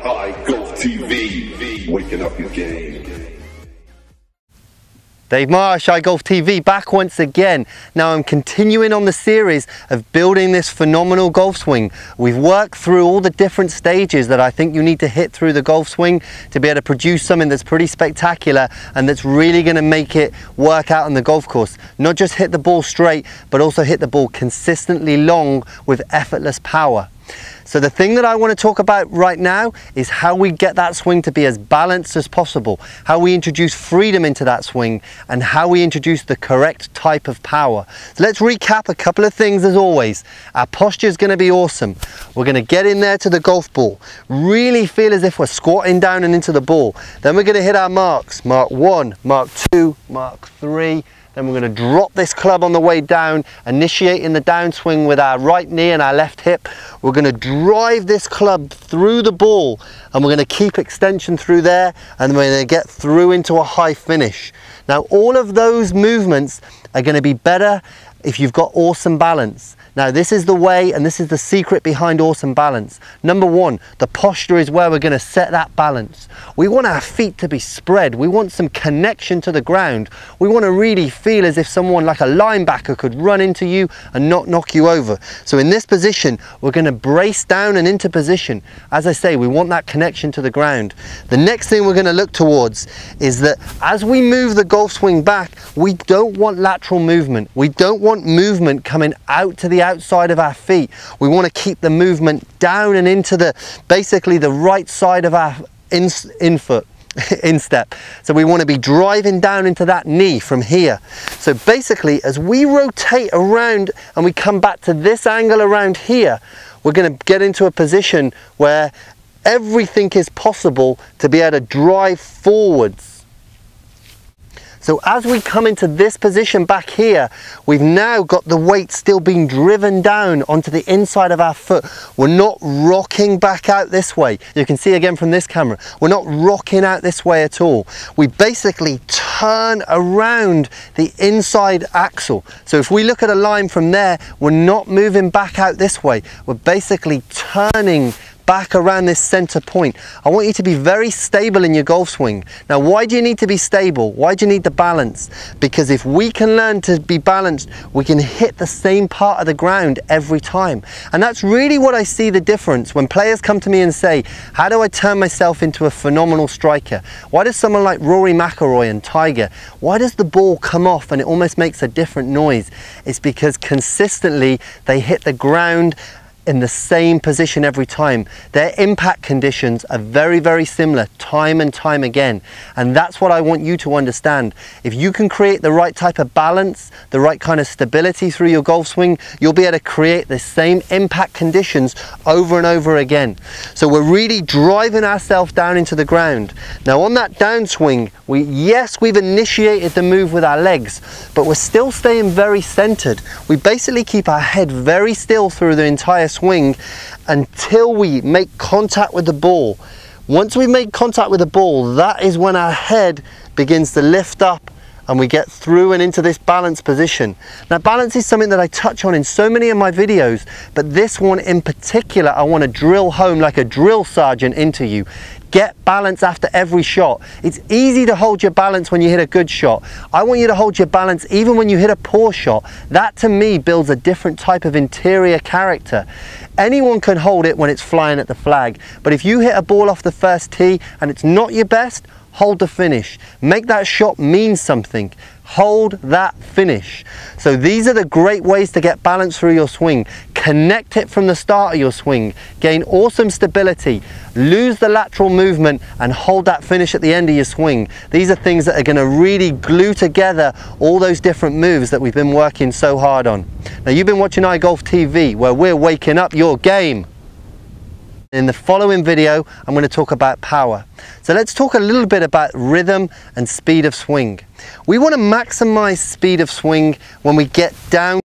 iGolftv, waking up your game. Dave Marsh, iGolftv, back once again. Now I'm continuing on the series of building this phenomenal golf swing. We've worked through all the different stages that I think you need to hit through the golf swing to be able to produce something that's pretty spectacular and that's really going to make it work out on the golf course. Not just hit the ball straight, but also hit the ball consistently long with effortless power. So the thing that I want to talk about right now is how we get that swing to be as balanced as possible, how we introduce freedom into that swing, and how we introduce the correct type of power. So let's recap a couple of things as always. Our posture is going to be awesome. We're going to get in there to the golf ball, really feel as if we're squatting down and into the ball. Then we're going to hit our marks, mark 1, mark 2, mark 3. Then we're going to drop this club on the way down, initiating the downswing with our right knee and our left hip. We're going to drive this club through the ball and we're going to keep extension through there, and we're going to get through into a high finish. Now all of those movements are going to be better if you've got awesome balance. Now this is the way, and this is the secret behind awesome balance. Number one, the posture is where we're going to set that balance. We want our feet to be spread. We want some connection to the ground. We want to really feel as if someone like a linebacker could run into you and not knock you over. So in this position, we're going to brace down and into position. As I say, we want that connection to the ground. The next thing we're going to look towards is that as we move the golf swing back, we don't want lateral movement. We don't want movement coming out to the outside of our feet. We want to keep the movement down and into basically the right side of our instep. So we want to be driving down into that knee from here. So basically, as we rotate around and we come back to this angle around here, we're going to get into a position where everything is possible to be able to drive forwards. So as we come into this position back here, we've now got the weight still being driven down onto the inside of our foot. We're not rocking back out this way. You can see again from this camera, we're not rocking out this way at all. We basically turn around the inside axle. So if we look at a line from there, we're not moving back out this way. We're basically turning back around this center point. I want you to be very stable in your golf swing. Now, why do you need to be stable? Why do you need the balance? Because if we can learn to be balanced, we can hit the same part of the ground every time. And that's really what I see the difference when players come to me and say, how do I turn myself into a phenomenal striker? Why does someone like Rory McIlroy and Tiger, why does the ball come off and it almost makes a different noise? It's because consistently they hit the ground in the same position every time. Their impact conditions are very, very similar time and time again. And that's what I want you to understand. If you can create the right type of balance, the right kind of stability through your golf swing, you'll be able to create the same impact conditions over and over again. So we're really driving ourselves down into the ground. Now on that downswing, we've initiated the move with our legs, but we're still staying very centered. We basically keep our head very still through the entire swing until we make contact with the ball. Once we make contact with the ball, that is when our head begins to lift up and we get through and into this balanced position. Now balance is something that I touch on in so many of my videos, but this one in particular I want to drill home like a drill sergeant into you. Get balance after every shot. It's easy to hold your balance when you hit a good shot. I want you to hold your balance even when you hit a poor shot. That to me builds a different type of interior character. Anyone can hold it when it's flying at the flag, but if you hit a ball off the first tee and it's not your best, hold the finish. Make that shot mean something. Hold that finish. So these are the great ways to get balance through your swing. Connect it from the start of your swing. Gain awesome stability. Lose the lateral movement and hold that finish at the end of your swing. These are things that are going to really glue together all those different moves that we've been working so hard on. Now you've been watching iGolftv, where we're waking up your game. In the following video, I'm going to talk about power. So let's talk a little bit about rhythm and speed of swing. We want to maximize speed of swing when we get down